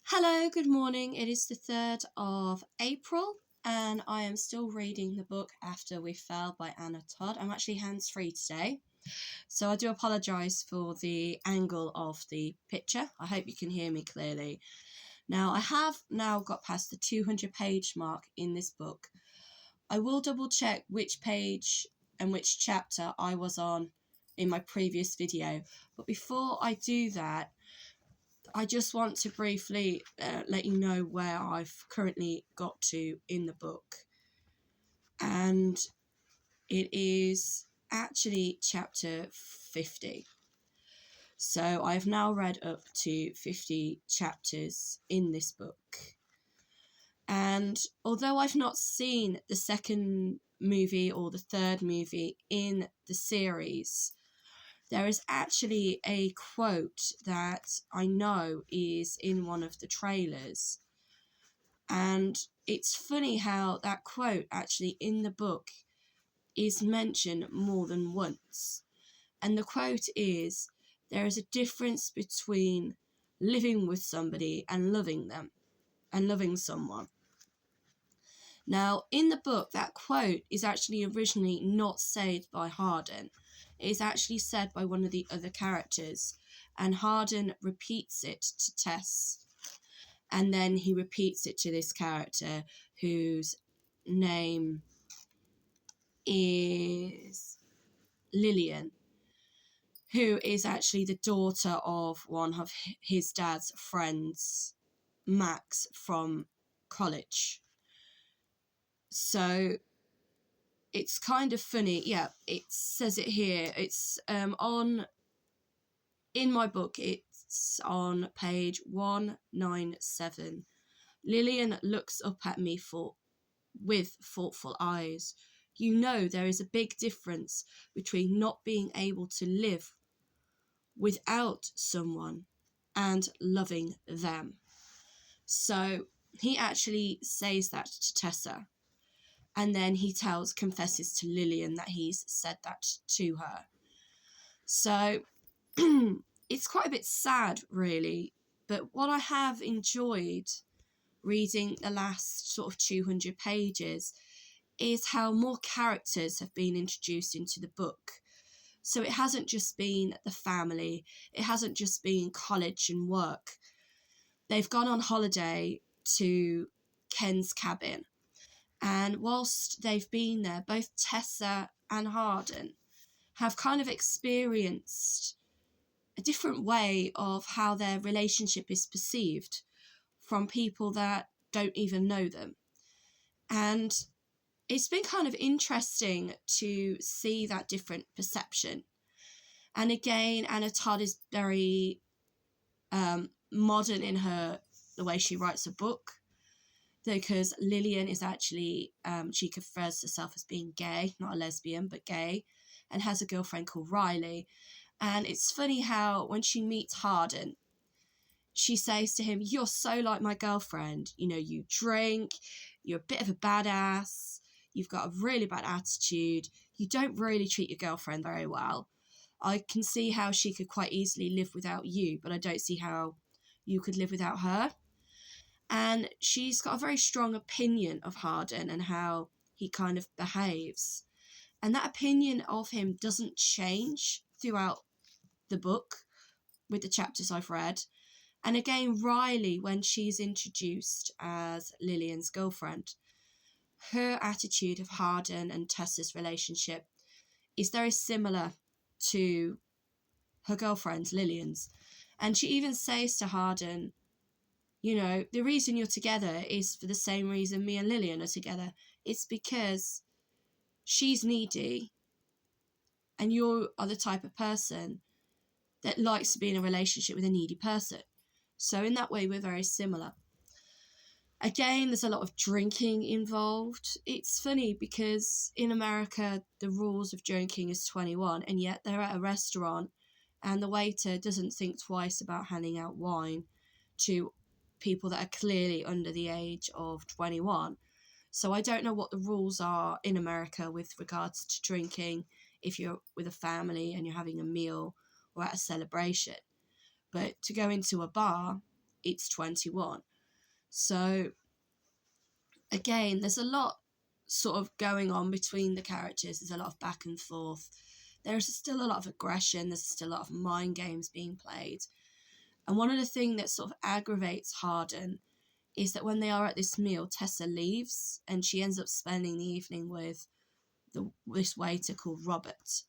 Hello, good morning. It is the 3rd of April, and I am still reading the book After We Fell by Todd. I'm actually hands-free today, so I do apologise for the angle of the picture. I hope you can hear me clearly. Now, I have now got past the 200-page mark in this book. I will double-check which page and which chapter I was on in my previous video, but before I do that, I just want to briefly let you know where I've currently got to in the book. And it is actually chapter 50. So I've now read up to 50 chapters in this book. And although I've not seen the second movie or the third movie in the series, there is actually a quote that I know is in one of the trailers. And it's funny how that quote actually in the book is mentioned more than once. And the quote is, "There is a difference between living with somebody and loving them, and loving someone." Now, in the book, that quote is actually originally not said by Hardin. It is actually said by one of the other characters, and Hardin repeats it to Tess. And then he repeats it to this character whose name is Lillian, who is actually the daughter of one of his dad's friends, Max, from college. So it's kind of funny. Yeah, it says it here. It's in my book, it's on page 197. Lillian looks up at me with thoughtful eyes. You know, there is a big difference between not being able to live without someone and loving them. So he actually says that to Tessa. And then he confesses to Lillian that he's said that to her. So it's quite a bit sad, really. But what I have enjoyed reading the last sort of 200 pages is how more characters have been introduced into the book. So it hasn't just been the family. It hasn't just been college and work. They've gone on holiday to Ken's cabin. And whilst they've been there, both Tessa and Hardin have kind of experienced a different way of how their relationship is perceived from people that don't even know them. And it's been kind of interesting to see that different perception. And again, Todd is very modern in the way she writes a book. Because Lillian is actually, she confers herself as being gay, not a lesbian, but gay, and has a girlfriend called Riley. And it's funny how when she meets Hardin, she says to him, "You're so like my girlfriend. You know, you drink, you're a bit of a badass, you've got a really bad attitude, you don't really treat your girlfriend very well. I can see how she could quite easily live without you, but I don't see how you could live without her." And she's got a very strong opinion of Hardin and how he kind of behaves. And that opinion of him doesn't change throughout the book with the chapters I've read. And again, Riley, when she's introduced as Lillian's girlfriend, her attitude of Hardin and Tessa's relationship is very similar to her girlfriend, Lillian's. And she even says to Hardin, "You know, the reason you're together is for the same reason me and Lillian are together. It's because she's needy and you are the type of person that likes to be in a relationship with a needy person. So in that way, we're very similar." Again, there's a lot of drinking involved. It's funny because in America, the rules of drinking is 21, and yet they're at a restaurant and the waiter doesn't think twice about handing out wine to people that are clearly under the age of 21. So I don't know what the rules are in America with regards to drinking if you're with a family and you're having a meal or at a celebration. But to go into a bar it's 21. So again, there's a lot sort of going on between the characters. There's a lot of back and forth. There's still a lot of aggression. There's still a lot of mind games being played. And one of the things that sort of aggravates Hardin is that when they are at this meal, Tessa leaves and she ends up spending the evening with this waiter called Robert.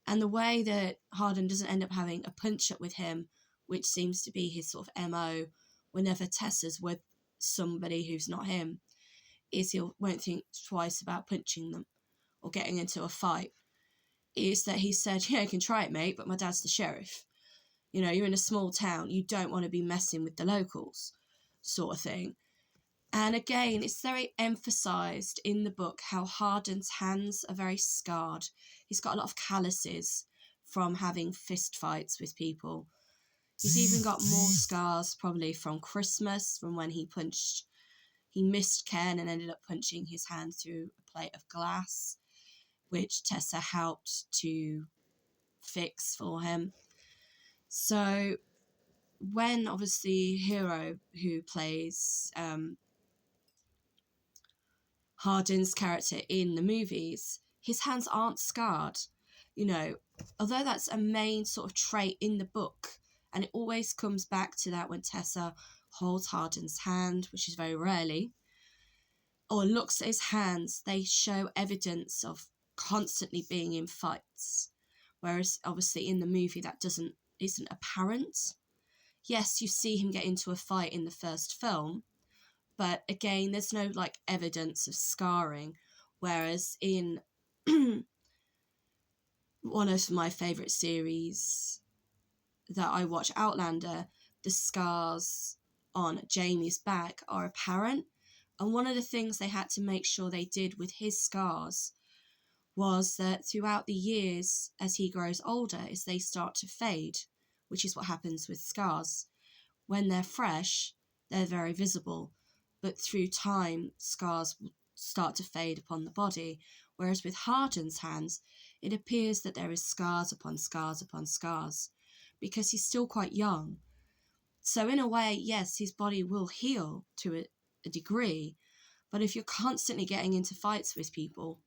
And the way that Hardin doesn't end up having a punch-up with him, which seems to be his sort of MO whenever Tessa's with somebody who's not him, is he won't think twice about punching them or getting into a fight, is that he said, yeah, you can try it, mate, but my dad's the sheriff. You know, you're in a small town, you don't want to be messing with the locals, sort of thing. And again, it's very emphasised in the book how Hardin's hands are very scarred. He's got a lot of calluses from having fist fights with people. He's even got more scars probably from Christmas, from when he missed Ken and ended up punching his hand through a plate of glass, which Tessa helped to fix for him. So when obviously Hero, who plays Hardin's character in the movies, his hands aren't scarred. You know, although that's a main sort of trait in the book, and it always comes back to that when Tessa holds Hardin's hand, which is very rarely, or looks at his hands, they show evidence of constantly being in fights. Whereas obviously in the movie that isn't apparent. Yes, you see him get into a fight in the first film, but again, there's no like evidence of scarring. Whereas in one of my favourite series that I watch, Outlander, the scars on Jamie's back are apparent. And one of the things they had to make sure they did with his scars was that throughout the years, as he grows older, is they start to fade, which is what happens with scars. When they're fresh, they're very visible, but through time, scars will start to fade upon the body. Whereas with Hardin's hands, it appears that there is scars upon scars upon scars, because he's still quite young. So in a way, yes, his body will heal to a degree, but if you're constantly getting into fights with people,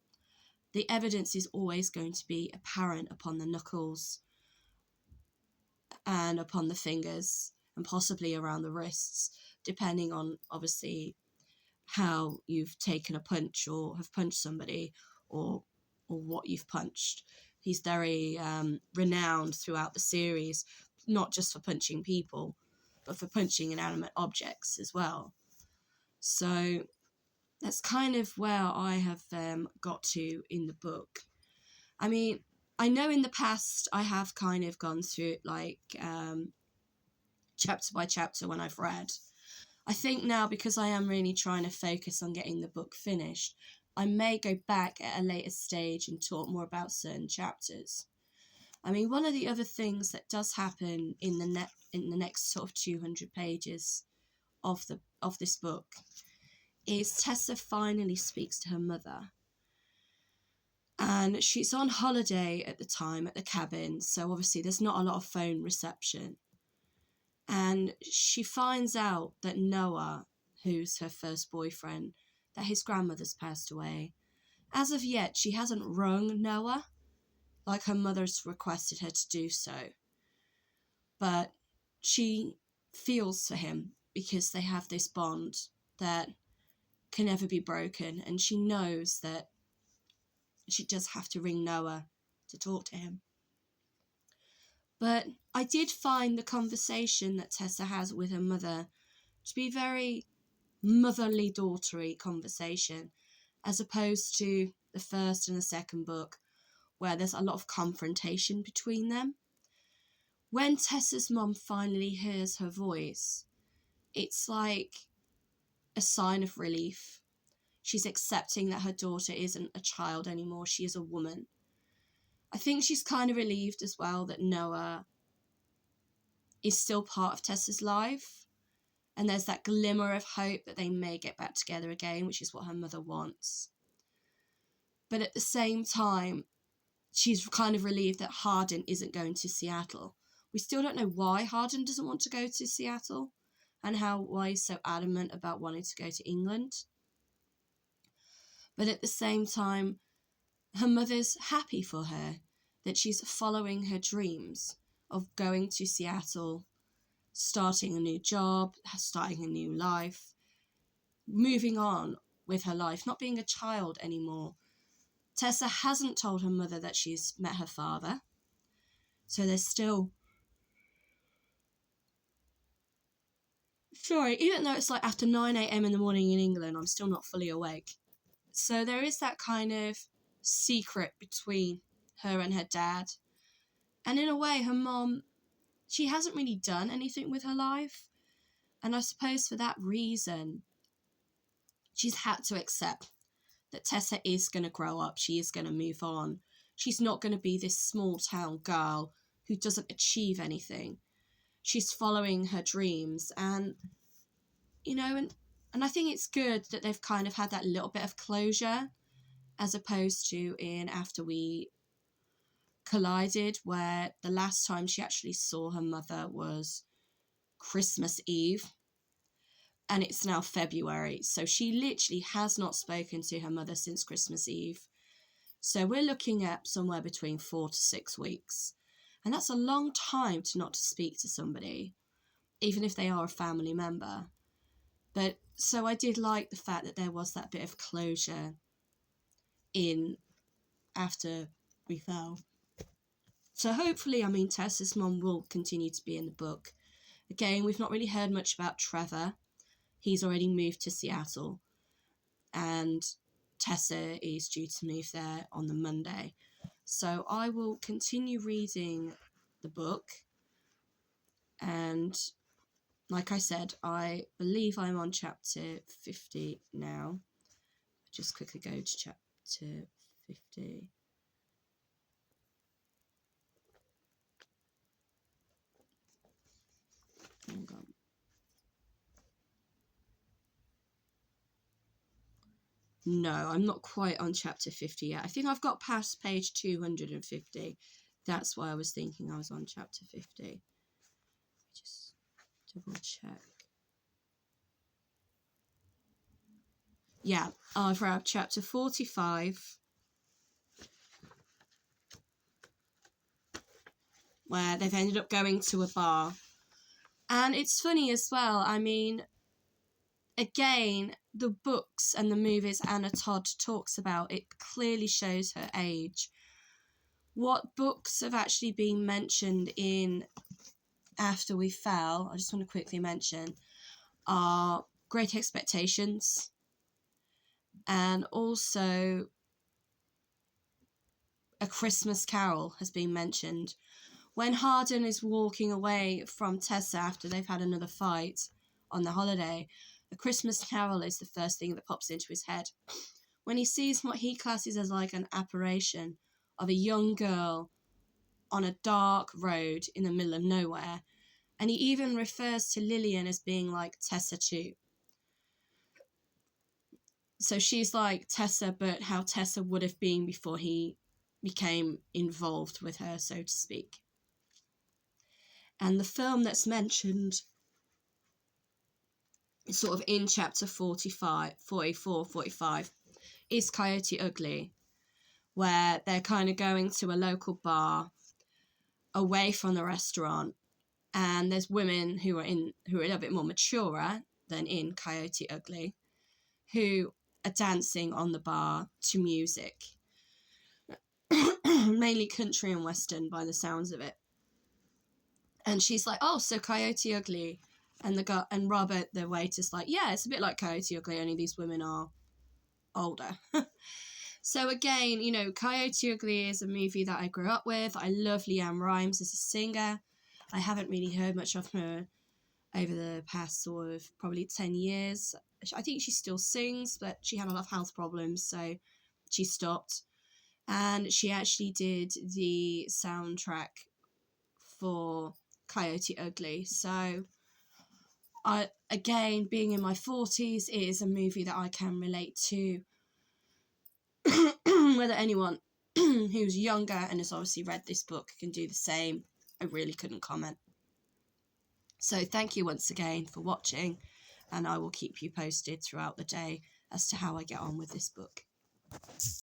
the evidence is always going to be apparent upon the knuckles and upon the fingers and possibly around the wrists, depending on obviously how you've taken a punch or have punched somebody or what you've punched. He's very renowned throughout the series, not just for punching people, but for punching inanimate objects as well. So that's kind of where I have got to in the book. I mean, I know in the past I have kind of gone through it like chapter by chapter when I've read. I think now, because I am really trying to focus on getting the book finished, I may go back at a later stage and talk more about certain chapters. I mean, one of the other things that does happen in the next sort of 200 pages of this book is Tessa finally speaks to her mother. And she's on holiday at the time at the cabin, so obviously there's not a lot of phone reception. And she finds out that Noah, who's her first boyfriend, that his grandmother's passed away. As of yet, she hasn't rung Noah, like her mother's requested her to do so. But she feels for him because they have this bond that can never be broken, and she knows that she does have to ring Noah to talk to him. But I did find the conversation that Tessa has with her mother to be very motherly daughtery conversation, as opposed to the first and the second book, where there's a lot of confrontation between them. When Tessa's mum finally hears her voice, it's like a sign of relief. She's accepting that her daughter isn't a child anymore, she is a woman. I think she's kind of relieved as well that Noah is still part of Tessa's life, and there's that glimmer of hope that they may get back together again, which is what her mother wants. But at the same time, she's kind of relieved that Hardin isn't going to Seattle. We still don't know why Hardin doesn't want to go to Seattle, and why he's so adamant about wanting to go to England. But at the same time, her mother's happy for her, that she's following her dreams of going to Seattle, starting a new job, starting a new life, moving on with her life, not being a child anymore. Tessa hasn't told her mother that she's met her father, so there's still... Sorry, even though it's like after 9 a.m. in the morning in England, I'm still not fully awake. So there is that kind of secret between her and her dad. And in a way, her mom, she hasn't really done anything with her life. And I suppose for that reason, she's had to accept that Tessa is going to grow up. She is going to move on. She's not going to be this small town girl who doesn't achieve anything. She's following her dreams. And, you know, and I think it's good that they've kind of had that little bit of closure, as opposed to in After We Collided, where the last time she actually saw her mother was Christmas Eve, and it's now February, so she literally has not spoken to her mother since Christmas Eve. So we're looking at somewhere between 4 to 6 weeks, and that's a long time to not speak to somebody, even if they are a family member. But so I did like the fact that there was that bit of closure in After We Fell. So hopefully, I mean, Tessa's mum will continue to be in the book. Again, we've not really heard much about Trevor. He's already moved to Seattle, and Tessa is due to move there on the Monday. So I will continue reading the book, and like I said, I believe I'm on chapter 50 now. Just quickly go to chapter 50. Hang on. No, I'm not quite on chapter 50 yet. I think I've got past page 250. That's why I was thinking I was on chapter 50. Just double check. Yeah, I've read chapter 45, where they've ended up going to a bar. And it's funny as well. I mean, again, the books and the movies Anna Todd talks about, it clearly shows her age. What books have actually been mentioned in After We Fell, I just want to quickly mention, are Great Expectations, and also A Christmas Carol has been mentioned. When Hardin is walking away from Tessa after they've had another fight on the holiday, A Christmas Carol is the first thing that pops into his head. When he sees what he classes as like an apparition of a young girl on a dark road in the middle of nowhere, and he even refers to Lillian as being like Tessa too. So she's like Tessa, but how Tessa would have been before he became involved with her, so to speak. And the film that's mentioned is sort of in chapter 45, 44, 45, is Coyote Ugly, where they're kind of going to a local bar away from the restaurant, and there's women who are a little bit more mature than in Coyote Ugly, who are dancing on the bar to music. Mainly country and western by the sounds of it. And she's like, oh, so Coyote Ugly. And Robert, the waiter's like, yeah, it's a bit like Coyote Ugly, only these women are older. So again, you know, Coyote Ugly is a movie that I grew up with. I love Leanne Rimes as a singer. I haven't really heard much of her over the past sort of probably 10 years. I think she still sings, but she had a lot of health problems, so she stopped. And she actually did the soundtrack for Coyote Ugly. So, again, being in my 40s, it is a movie that I can relate to. Whether anyone who's younger and has obviously read this book can do the same, I really couldn't comment. So thank you once again for watching, and I will keep you posted throughout the day as to how I get on with this book.